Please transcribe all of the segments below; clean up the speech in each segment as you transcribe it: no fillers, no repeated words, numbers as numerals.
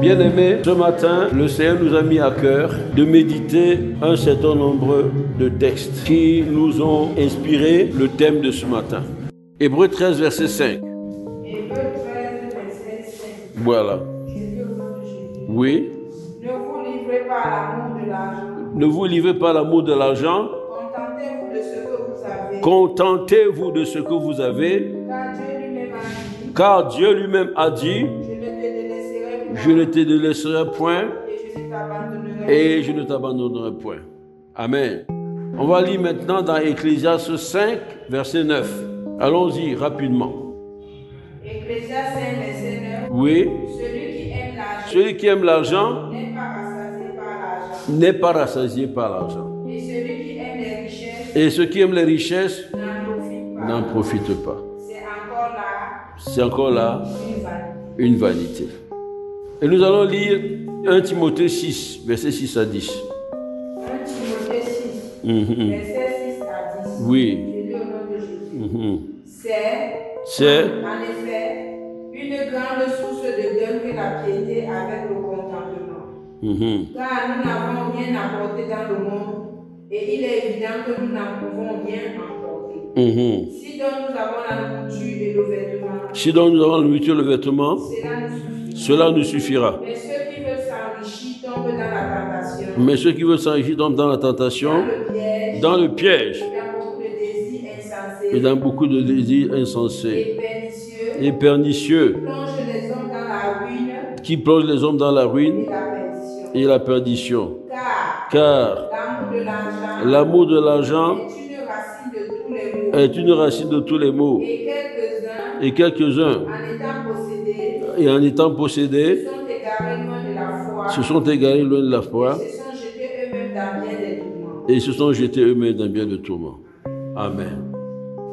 Bien-aimés, ce matin, le Seigneur nous a mis à cœur de méditer un certain nombre de textes qui nous ont inspiré le thème de ce matin. Hébreux 13, verset 5. Hébreux 13, verset 5. Voilà. Oui. Ne vous livrez pas à l'amour de l'argent. Ne vous livrez pas à l'amour de l'argent. Contentez-vous de ce que vous avez. Contentez-vous de ce que vous avez. Car Dieu lui-même a dit, je ne te délaisserai point et je ne t'abandonnerai point. Amen. On va lire maintenant dans Ecclésiaste 5, verset 9. Allons-y rapidement. Ecclésiaste 5, verset 9. Oui. Celui qui aime l'argent n'est pas rassasié par l'argent. Et celui qui aime les richesses, Et ceux qui aiment les richesses n'en profitent pas. C'est encore là Une vanité. Et nous allons lire 1 Timothée 6, verset 6 à 10. 1 Timothée 6, verset 6 à 10. Oui. Je lis au nom de Jésus. C'est en effet une grande source de gain que la piété avec le contentement. Car nous n'avons rien apporté dans le monde et il est évident que nous n'en pouvons rien emporter. Si donc nous avons la nourriture et le vêtement, cela nous suffira. Mais ceux qui veulent s'enrichir tombent dans la tentation, dans le piège, et dans beaucoup de désirs insensés et pernicieux, qui plongent les hommes dans la ruine et la perdition. Car l'amour de l'argent est une racine de tous les maux. Et quelques-uns, en étant possédés, se sont égarés loin de la foi et se sont jetés eux-mêmes dans bien de tourments. Amen.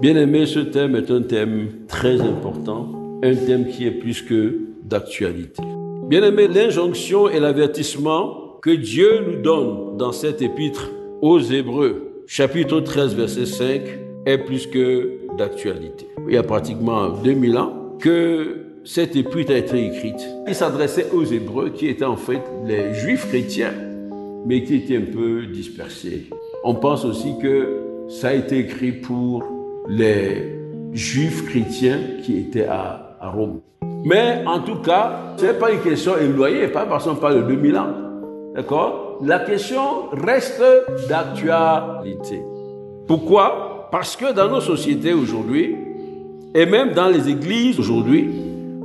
Bien-aimé, ce thème est un thème très important, un thème qui est plus que d'actualité. Bien-aimé, l'injonction et l'avertissement que Dieu nous donne dans cette épître aux Hébreux, chapitre 13, verset 5, est plus que d'actualité. Il y a pratiquement 2000 ans que cette épître a été écrite. Il s'adressait aux Hébreux qui étaient en fait les Juifs chrétiens, mais qui étaient un peu dispersés. On pense aussi que ça a été écrit pour les Juifs chrétiens qui étaient à Rome. Mais en tout cas, ce n'est pas une question éloignée, pas parce qu'on parle de 2000 ans. D'accord? La question reste d'actualité. Pourquoi? Parce que dans nos sociétés aujourd'hui, et même dans les églises aujourd'hui,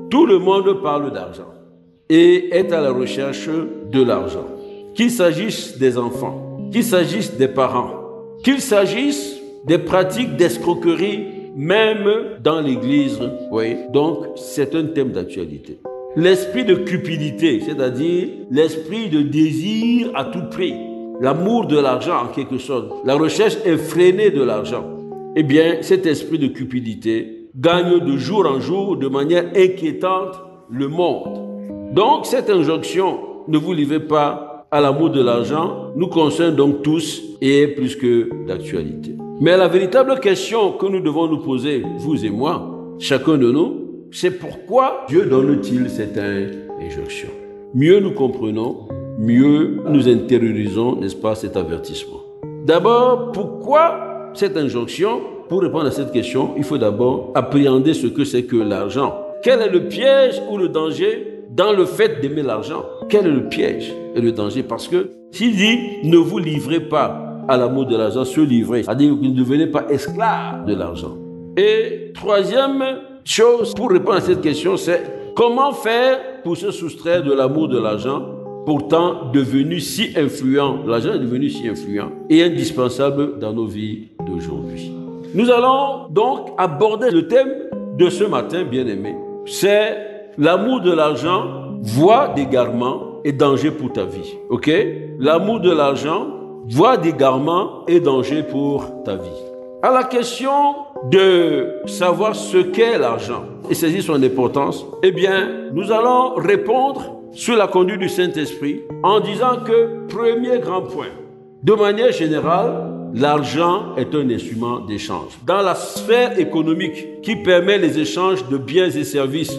tout le monde parle d'argent et est à la recherche de l'argent. Qu'il s'agisse des enfants, qu'il s'agisse des parents, qu'il s'agisse des pratiques d'escroquerie, même dans l'église. Oui. Donc, c'est un thème d'actualité. L'esprit de cupidité, c'est-à-dire l'esprit de désir à tout prix, l'amour de l'argent en quelque sorte, la recherche effrénée de l'argent. Eh bien, cet esprit de cupidité gagne de jour en jour de manière inquiétante le monde. Donc, cette injonction, ne vous livrez pas à l'amour de l'argent, nous concerne donc tous et est plus que d'actualité. Mais la véritable question que nous devons nous poser, vous et moi, chacun de nous, c'est pourquoi Dieu donne-t-il cette injonction? Mieux nous comprenons, mieux nous intériorisons, n'est-ce pas, cet avertissement. D'abord, pourquoi cette injonction? Pour répondre à cette question, il faut d'abord appréhender ce que c'est que l'argent. Quel est le piège ou le danger dans le fait d'aimer l'argent? Quel est le piège et le danger? Parce que s'il dit « ne vous livrez pas à l'amour de l'argent », se livrer, c'est-à-dire que ne devenez pas esclave de l'argent. Et troisième chose pour répondre à cette question, c'est comment faire pour se soustraire de l'amour de l'argent, pourtant devenu si influent. L'argent est devenu si influent et indispensable dans nos vies d'aujourd'hui. Nous allons donc aborder le thème de ce matin, bien-aimé. C'est l'amour de l'argent, voie d'égarement et danger pour ta vie. Ok? L'amour de l'argent, voie d'égarement et danger pour ta vie. À la question de savoir ce qu'est l'argent et saisir son importance, eh bien, nous allons répondre sur la conduite du Saint-Esprit en disant que, premier grand point, de manière générale, l'argent est un instrument d'échange. Dans la sphère économique qui permet les échanges de biens et services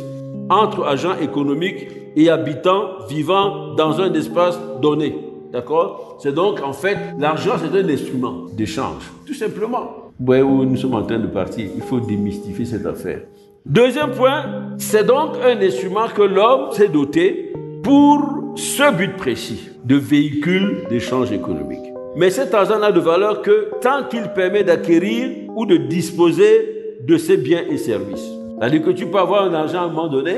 entre agents économiques et habitants vivant dans un espace donné. D'accord? C'est donc, en fait, l'argent, c'est un instrument d'échange. Tout simplement. Vous voyez où nous sommes en train de partir. Il faut démystifier cette affaire. Deuxième point, c'est donc un instrument que l'homme s'est doté pour ce but précis, de véhicule d'échange économique. Mais cet argent n'a de valeur que tant qu'il permet d'acquérir ou de disposer de ses biens et services. C'est-à-dire que tu peux avoir un argent à un moment donné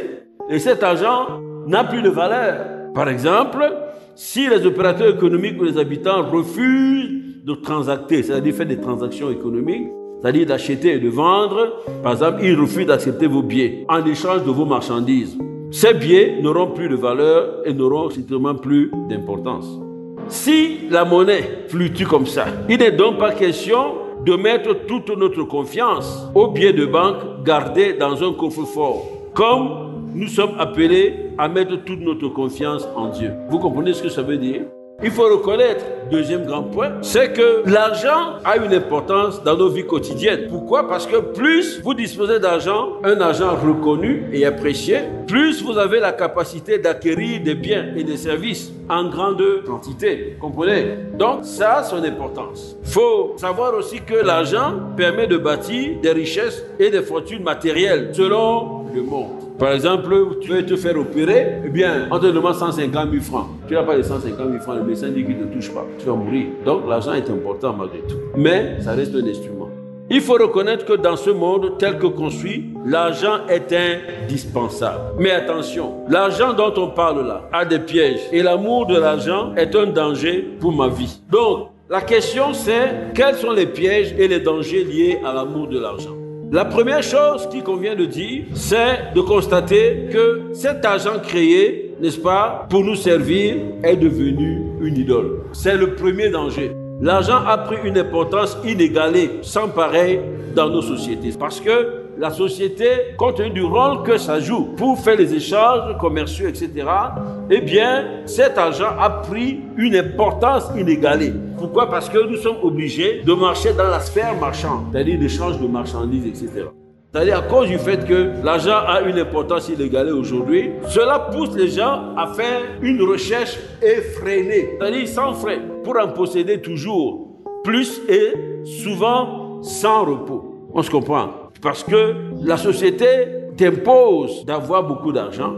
et cet argent n'a plus de valeur. Par exemple, si les opérateurs économiques ou les habitants refusent de transacter, c'est-à-dire faire des transactions économiques, c'est-à-dire d'acheter et de vendre, par exemple, ils refusent d'accepter vos billets en échange de vos marchandises. Ces billets n'auront plus de valeur et n'auront strictement plus d'importance. Si la monnaie fluctue comme ça, il n'est donc pas question de mettre toute notre confiance aux billets de banque gardés dans un coffre-fort, comme nous sommes appelés à mettre toute notre confiance en Dieu. Vous comprenez ce que ça veut dire? Il faut reconnaître, deuxième grand point, c'est que l'argent a une importance dans nos vies quotidiennes. Pourquoi? Parce que plus vous disposez d'argent, un argent reconnu et apprécié, plus vous avez la capacité d'acquérir des biens et des services en grande quantité. Comprenez? Donc, ça a son importance. Il faut savoir aussi que l'argent permet de bâtir des richesses et des fortunes matérielles selon le monde. Par exemple, tu veux te faire opérer, eh bien, on te demande 150 000 francs. Tu n'as pas les 150 000 francs, le médecin dit qu'il ne te touche pas. Tu vas mourir. Donc, l'argent est important malgré tout. Mais, ça reste un instrument. Il faut reconnaître que dans ce monde tel que construit, l'argent est indispensable. Mais attention, l'argent dont on parle là a des pièges. Et l'amour de l'argent est un danger pour ma vie. Donc, la question c'est, quels sont les pièges et les dangers liés à l'amour de l'argent? La première chose qu'il convient de dire, c'est de constater que cet argent créé, n'est-ce pas, pour nous servir, est devenu une idole. C'est le premier danger. L'argent a pris une importance inégalée, sans pareil, dans nos sociétés. Parce que la société, compte tenu du rôle que ça joue pour faire les échanges commerciaux, etc., eh bien, cet argent a pris une importance inégalée. Pourquoi? Parce que nous sommes obligés de marcher dans la sphère marchande, c'est-à-dire l'échange de marchandises, etc. C'est-à-dire à cause du fait que l'argent a une importance inégalée aujourd'hui, cela pousse les gens à faire une recherche effrénée, c'est-à-dire sans frein, pour en posséder toujours plus et souvent sans repos. On se comprend? Parce que la société t'impose d'avoir beaucoup d'argent.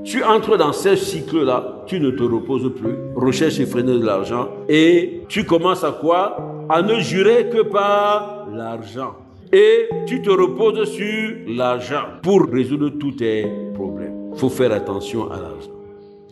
Tu entres dans ce cycle-là, tu ne te reposes plus, recherche effrénée de l'argent, et tu commences à quoi? À ne jurer que par l'argent. Et tu te reposes sur l'argent pour résoudre tous tes problèmes. Il faut faire attention à l'argent.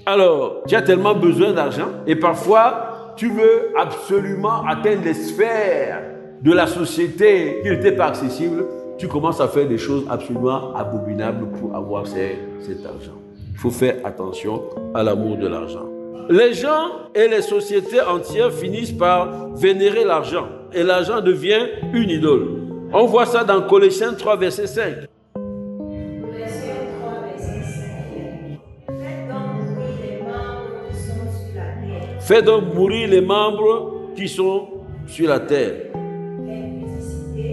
Alors, tu as tellement besoin d'argent et parfois, tu veux absolument atteindre les sphères de la société qui n'étaient pas accessibles. Tu commences à faire des choses absolument abominables pour avoir cet argent. Il faut faire attention à l'amour de l'argent. Les gens et les sociétés entières finissent par vénérer l'argent et l'argent devient une idole. On voit ça dans Colossiens 3, verset 5. Colossiens 3, verset 5. Faites donc mourir les membres qui sont sur la terre.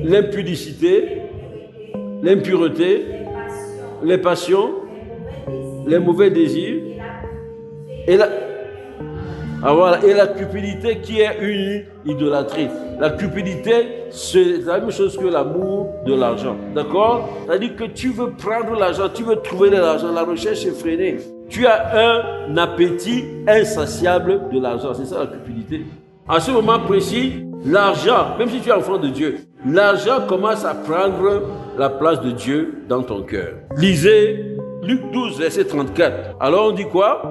L'impudicité, l'impureté, les passions, les mauvais désirs et la cupidité qui est une idolâtrie. La cupidité, c'est la même chose que l'amour de l'argent. D'accord? C'est-à-dire que tu veux prendre l'argent, tu veux trouver de l'argent, la recherche est freinée. Tu as un appétit insatiable de l'argent. C'est ça la cupidité. À ce moment précis, l'argent, même si tu es enfant de Dieu, l'argent commence à prendre la place de Dieu dans ton cœur. Lisez Luc 12, verset 34. Alors on dit quoi?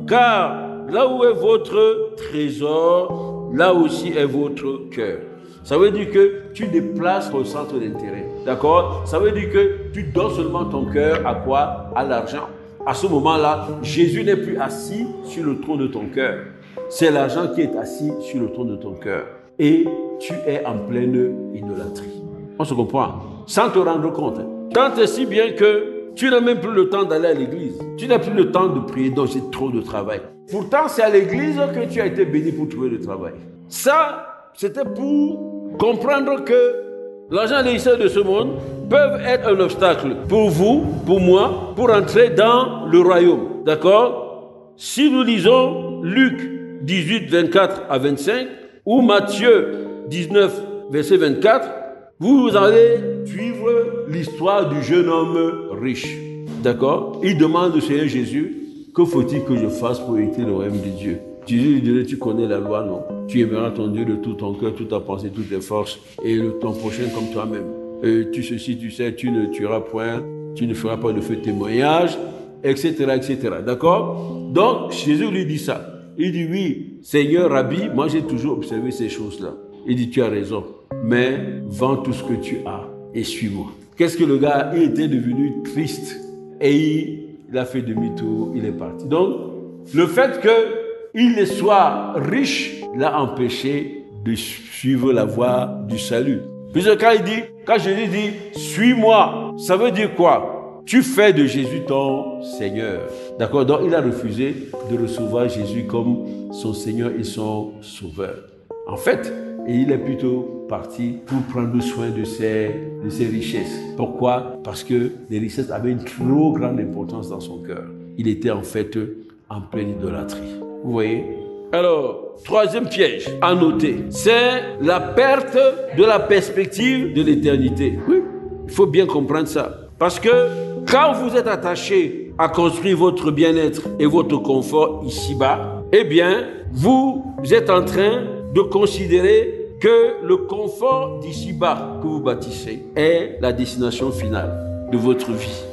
Car là où est votre trésor, là aussi est votre cœur. Ça veut dire que tu déplaces ton centre d'intérêt. D'accord? Ça veut dire que tu donnes seulement ton cœur à quoi? À l'argent. À ce moment-là, Jésus n'est plus assis sur le trône de ton cœur. C'est l'argent qui est assis sur le trône de ton cœur. Et tu es en pleine idolâtrie. On se comprend? Sans te rendre compte. Tant et si bien que tu n'as même plus le temps d'aller à l'église. Tu n'as plus le temps de prier, donc c'est trop de travail. Pourtant, c'est à l'église que tu as été béni pour trouver le travail. Ça, c'était pour comprendre que L'argent et les richesses de ce monde peuvent être un obstacle pour vous, pour moi, pour entrer dans le royaume. D'accord? Si nous lisons Luc 18, 24 à 25 ou Matthieu 19, verset 24, vous allez suivre l'histoire du jeune homme riche. D'accord? Il demande au Seigneur Jésus, que faut-il que je fasse pour hériter le royaume de Dieu? Jésus lui dirait, tu connais la loi, non? Tu aimeras ton Dieu de tout ton cœur, toute ta pensée, toutes tes forces, et ton prochain comme toi-même. Tu ceci, tu sais, tu ne tueras point, tu ne feras pas de faux témoignage, etc., etc. D'accord? Donc, Jésus lui dit ça. Il dit, oui, Seigneur, Rabbi, moi j'ai toujours observé ces choses-là. Il dit, tu as raison, mais vends tout ce que tu as et suis-moi. Qu'est-ce que le gars, il était devenu triste et il a fait demi-tour, il est parti. Donc, le fait qu'il soit riche l'a empêché de suivre la voie du salut. Puisque quand Jésus dit, suis-moi, ça veut dire quoi? Tu fais de Jésus ton Seigneur. D'accord? Donc, il a refusé de recevoir Jésus comme son Seigneur et son Sauveur. En fait, il est plutôt parti pour prendre soin de ses richesses. Pourquoi? Parce que les richesses avaient une trop grande importance dans son cœur. Il était en fait en pleine idolâtrie. Vous voyez? Alors, troisième piège à noter, c'est la perte de la perspective de l'éternité. Oui, il faut bien comprendre ça. Parce que quand vous êtes attaché à construire votre bien-être et votre confort ici-bas, eh bien, vous êtes en train de considérer que le confort d'ici-bas que vous bâtissez est la destination finale de votre vie.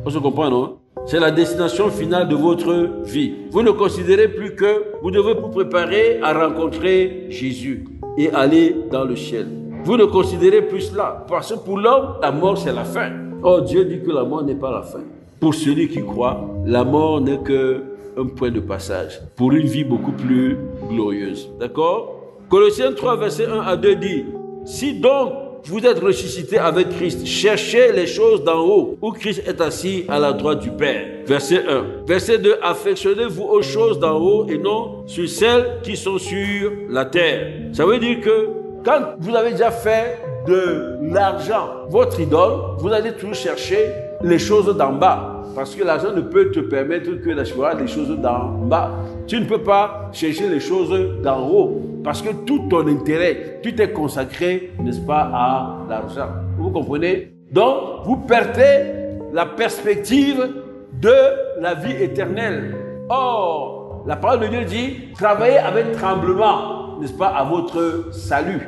On se comprend, non? C'est la destination finale de votre vie. Vous ne considérez plus que vous devez vous préparer à rencontrer Jésus et aller dans le ciel. Vous ne considérez plus cela. Parce que pour l'homme, la mort, c'est la fin. Or, Dieu dit que la mort n'est pas la fin. Pour celui qui croit, la mort n'est qu'un point de passage pour une vie beaucoup plus glorieuse. D'accord? Colossiens 3, verset 1 à 2 dit, « Si donc vous êtes ressuscités avec Christ, cherchez les choses d'en haut, où Christ est assis à la droite du Père. » Verset 1. Verset 2, « Affectionnez-vous aux choses d'en haut et non sur celles qui sont sur la terre. » Ça veut dire que quand vous avez déjà fait de l'argent votre idole, vous allez toujours chercher les choses d'en bas. Parce que l'argent ne peut te permettre que d'acheter les choses d'en bas. Tu ne peux pas chercher les choses d'en haut. Parce que tout ton intérêt, tout est consacré, n'est-ce pas, à l'argent. Vous comprenez? Donc, vous perdez la perspective de la vie éternelle. Or, la parole de Dieu dit, travaillez avec tremblement, n'est-ce pas, à votre salut.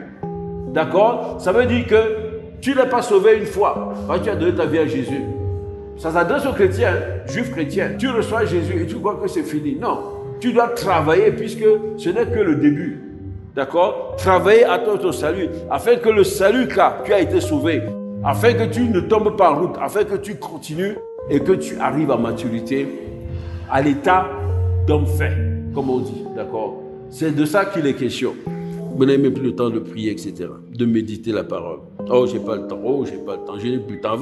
D'accord? Ça veut dire que tu n'es pas sauvé une fois, quand tu as donné ta vie à Jésus. Ça s'adresse aux chrétiens, juifs chrétiens. Tu reçois Jésus et tu crois que c'est fini. Non, tu dois travailler puisque ce n'est que le début. D'accord? Travailler à ton salut, afin que le salut car tu as été sauvé, afin que tu ne tombes pas en route, afin que tu continues et que tu arrives à maturité, à l'état d'homme fait, comme on dit. D'accord? C'est de ça qu'il est question. Vous n'avez même plus le temps de prier, etc. De méditer la parole. Oh, j'ai pas le temps. Oh, j'ai pas le temps. Je n'ai plus le temps.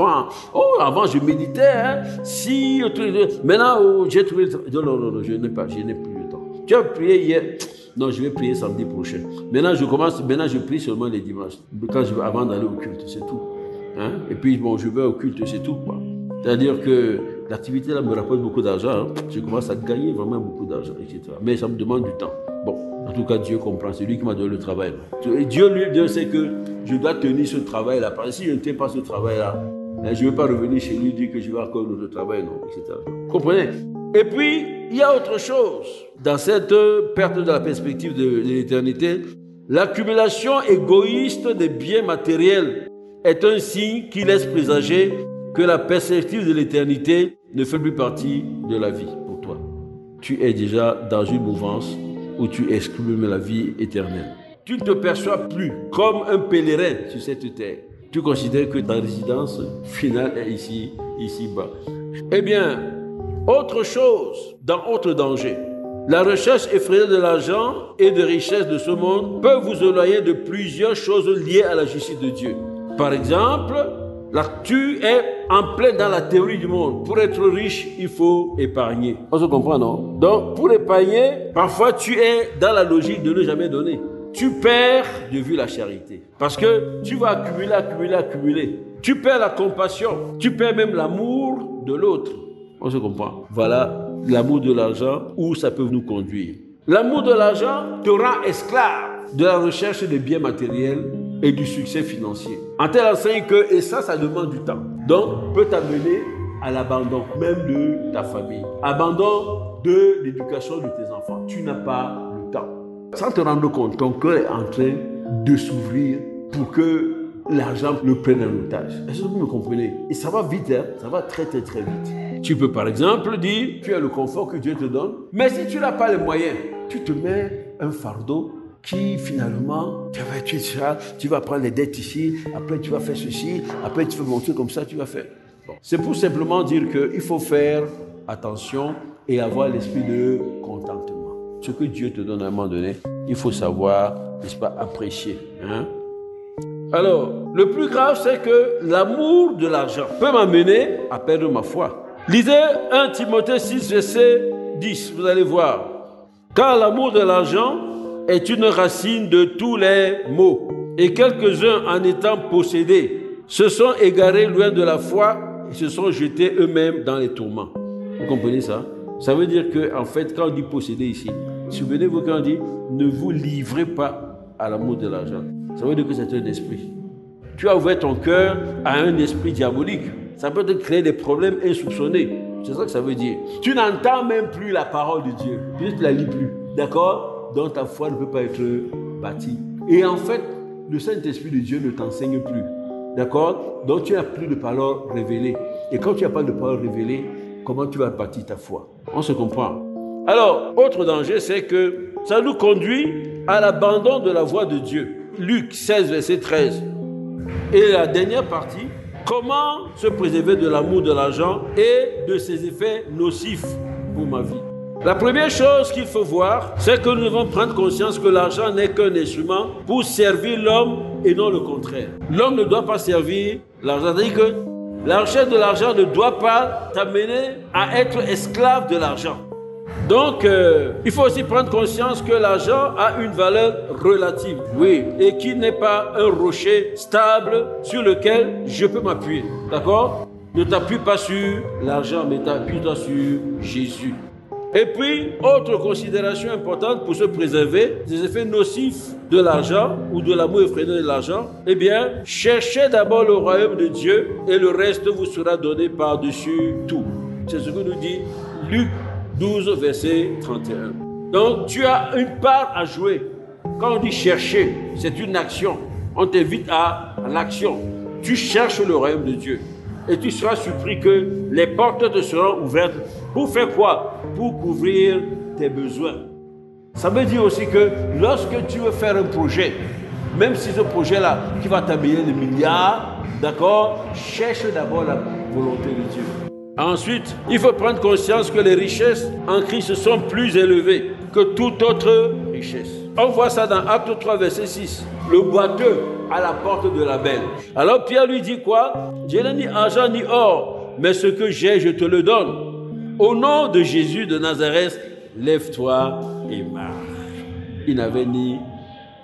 Avant, je méditais. Si, maintenant, j'ai trouvé le temps. Non, je n'ai plus le temps. Tu as prié hier. Non, je vais prier samedi prochain. Maintenant, je prie seulement les dimanches. Avant d'aller au culte, c'est tout. Hein? Et puis, bon, je vais au culte, c'est tout, quoi. C'est-à-dire que l'activité là me rapporte beaucoup d'argent. Hein? Je commence à gagner vraiment beaucoup d'argent, etc. Mais ça me demande du temps. Bon, en tout cas, Dieu comprend. C'est lui qui m'a donné le travail. Et Dieu sait que je dois tenir ce travail-là. Parce que si je ne tiens pas ce travail-là, je ne vais pas revenir chez lui et dire que je vais encore notre travail, non, etc. Vous comprenez? Et puis, il y a autre chose. Dans cette perte de la perspective de l'éternité, l'accumulation égoïste des biens matériels est un signe qui laisse présager que la perspective de l'éternité ne fait plus partie de la vie pour toi. Tu es déjà dans une mouvance où tu exclus la vie éternelle. Tu ne te perçois plus comme un pèlerin sur cette terre. Tu considères que ta résidence finale est ici-bas. Eh bien, autre chose, dans autre danger, la recherche effrénée de l'argent et de richesses de ce monde peut vous éloigner de plusieurs choses liées à la justice de Dieu. Par exemple, là, tu es en plein dans la théorie du monde. Pour être riche, il faut épargner. On se comprend, non? Donc, pour épargner, parfois tu es dans la logique de ne jamais donner. tu perds de vue la charité. Parce que tu vas accumuler. Tu perds la compassion. Tu perds même l'amour de l'autre. On se comprend. Voilà l'amour de l'argent, où ça peut nous conduire. L'amour de l'argent te rend esclave de la recherche des biens matériels et du succès financier. En telle enseigne que, et ça demande du temps. Donc, peut t'amener à l'abandon, même de ta famille. Abandon de l'éducation de tes enfants. Tu n'as pas le temps. Sans te rendre compte, ton cœur est en train de s'ouvrir pour que l'argent le prenne en otage. Est-ce que vous me comprenez? Et ça va vite, hein? Ça va très vite. Tu peux par exemple dire, tu as le confort que Dieu te donne, mais si tu n'as pas les moyens, tu te mets un fardeau qui finalement, tu vas prendre les dettes ici, après tu vas faire ceci, après tu vas monter comme ça, tu vas faire. Bon. C'est pour simplement dire qu'il faut faire attention et avoir l'esprit de contentement. Ce que Dieu te donne à un moment donné, il faut savoir, n'est-ce pas, apprécier. Hein? Alors, le plus grave, c'est que l'amour de l'argent peut m'amener à perdre ma foi. Lisez 1 Timothée 6, verset 10, vous allez voir. Car l'amour de l'argent est une racine de tous les maux, et quelques-uns en étant possédés se sont égarés loin de la foi et se sont jetés eux-mêmes dans les tourments. Vous comprenez ça? Ça veut dire que, en fait, quand on dit posséder ici, souvenez-vous quand on dit ne vous livrez pas à l'amour de l'argent. Ça veut dire que c'est un esprit. Tu as ouvert ton cœur à un esprit diabolique. Ça peut te créer des problèmes insoupçonnés. C'est ça que ça veut dire. Tu n'entends même plus la parole de Dieu. Tu ne la lis plus. D'accord? Donc ta foi ne peut pas être bâtie. Et en fait, le Saint-Esprit de Dieu ne t'enseigne plus. D'accord? Donc tu n'as plus de parole révélée. Et quand tu n'as pas de parole révélée, comment tu vas bâtir ta foi? On se comprend. Alors, autre danger, c'est que ça nous conduit à l'abandon de la voie de Dieu. Luc 16, verset 13. Et la dernière partie, comment se préserver de l'amour de l'argent et de ses effets nocifs pour ma vie. La première chose qu'il faut voir, c'est que nous devons prendre conscience que l'argent n'est qu'un instrument pour servir l'homme et non le contraire. L'homme ne doit pas servir l'argent. C'est-à-dire que la recherche de l'argent ne doit pas t'amener à être esclave de l'argent. Donc, il faut aussi prendre conscience que l'argent a une valeur relative, oui, et qu'il n'est pas un rocher stable sur lequel je peux m'appuyer, d'accord? Ne t'appuie pas sur l'argent, mais t'appuie-toi sur Jésus. Et puis, autre considération importante pour se préserver des effets nocifs de l'argent ou de l'amour effréné de l'argent, eh bien, cherchez d'abord le royaume de Dieu et le reste vous sera donné par-dessus tout. C'est ce que nous dit Luc 12, verset 31. Donc, tu as une part à jouer. Quand on dit chercher, c'est une action. On t'invite à l'action. Tu cherches le royaume de Dieu. Et tu seras surpris que les portes te seront ouvertes. Pour faire quoi? Pour couvrir tes besoins. Ça veut dire aussi que lorsque tu veux faire un projet, même si ce projet-là, qui va t'amener des milliards, d'accord, cherche d'abord la volonté de Dieu. Ensuite, il faut prendre conscience que les richesses en Christ sont plus élevées que toute autre richesse. On voit ça dans Acte 3, verset 6. Le boiteux à la porte de la belle. Alors Pierre lui dit quoi? Je n'ai ni argent ni or, mais ce que j'ai, je te le donne. Au nom de Jésus de Nazareth, lève-toi et marche. Il n'avait ni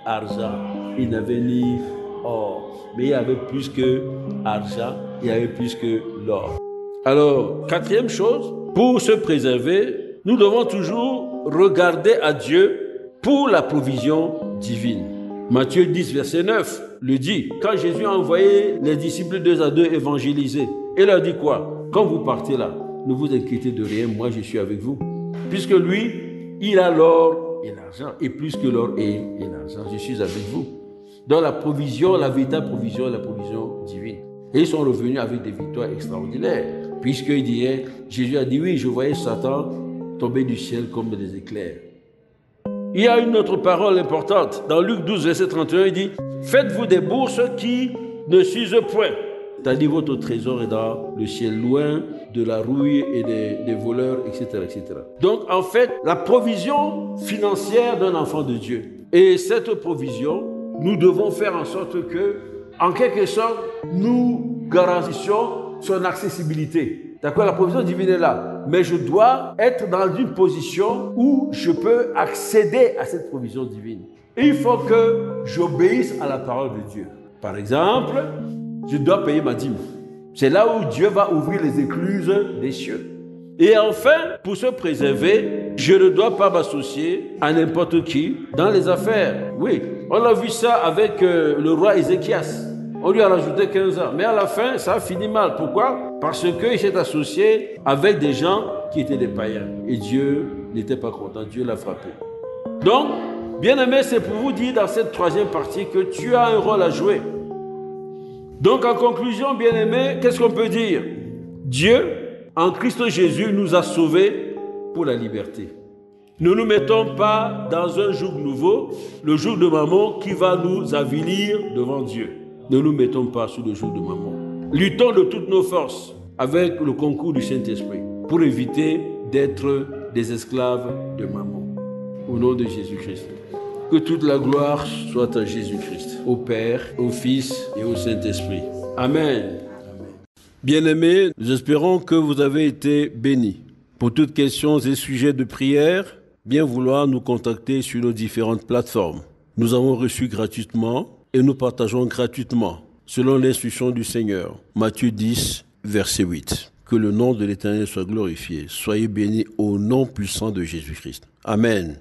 argent, il n'avait ni or, mais il y avait plus que argent, il y avait plus que l'or. Alors, quatrième chose, pour se préserver, nous devons toujours regarder à Dieu pour la provision divine. Matthieu 10, verset 9 le dit. Quand Jésus a envoyé les disciples 2 à 2 évangéliser, il leur dit quoi? Quand vous partez là, ne vous inquiétez de rien, moi je suis avec vous. Puisque lui, il a l'or et l'argent, et plus que l'or et l'argent, je suis avec vous. Dans la provision, la véritable provision, la provision divine. Et ils sont revenus avec des victoires extraordinaires. Puisqu'il disait, Jésus a dit, oui, je voyais Satan tomber du ciel comme des éclairs. Il y a une autre parole importante. Dans Luc 12, verset 31, il dit, faites-vous des bourses qui ne s'usent point. C'est-à-dire votre trésor est dans le ciel, loin de la rouille et des voleurs, etc., etc. Donc, en fait, la provision financière d'un enfant de Dieu. Et cette provision, nous devons faire en sorte que, en quelque sorte, nous garantissions son accessibilité. D'accord? La provision divine est là. Mais je dois être dans une position où je peux accéder à cette provision divine. il faut que j'obéisse à la parole de Dieu. Par exemple, je dois payer ma dîme. C'est là où Dieu va ouvrir les écluses des cieux. Et enfin, pour se préserver, je ne dois pas m'associer à n'importe qui dans les affaires. Oui, on a vu ça avec le roi Ézéchias. On lui a rajouté 15 ans. Mais à la fin, ça a fini mal. Pourquoi? Parce qu'il s'est associé avec des gens qui étaient des païens. Et Dieu n'était pas content. Dieu l'a frappé. Donc, bien-aimé, c'est pour vous dire dans cette troisième partie que tu as un rôle à jouer. Donc, en conclusion, bien-aimé, qu'est-ce qu'on peut dire? Dieu, en Christ Jésus, nous a sauvés pour la liberté. Ne nous mettons pas dans un joug nouveau, le joug de maman qui va nous avilir devant Dieu. Ne nous mettons pas sous le joug de maman. Luttons de toutes nos forces avec le concours du Saint-Esprit pour éviter d'être des esclaves de maman. Au nom de Jésus-Christ. Que toute la gloire soit à Jésus-Christ, au Père, au Fils et au Saint-Esprit. Amen. Bien-aimés, nous espérons que vous avez été bénis. Pour toutes questions et sujets de prière, bien vouloir nous contacter sur nos différentes plateformes. Nous avons reçu gratuitement et nous partageons gratuitement, selon l'instruction du Seigneur. Matthieu 10, verset 8. Que le nom de l'Éternel soit glorifié. Soyez bénis au nom puissant de Jésus-Christ. Amen.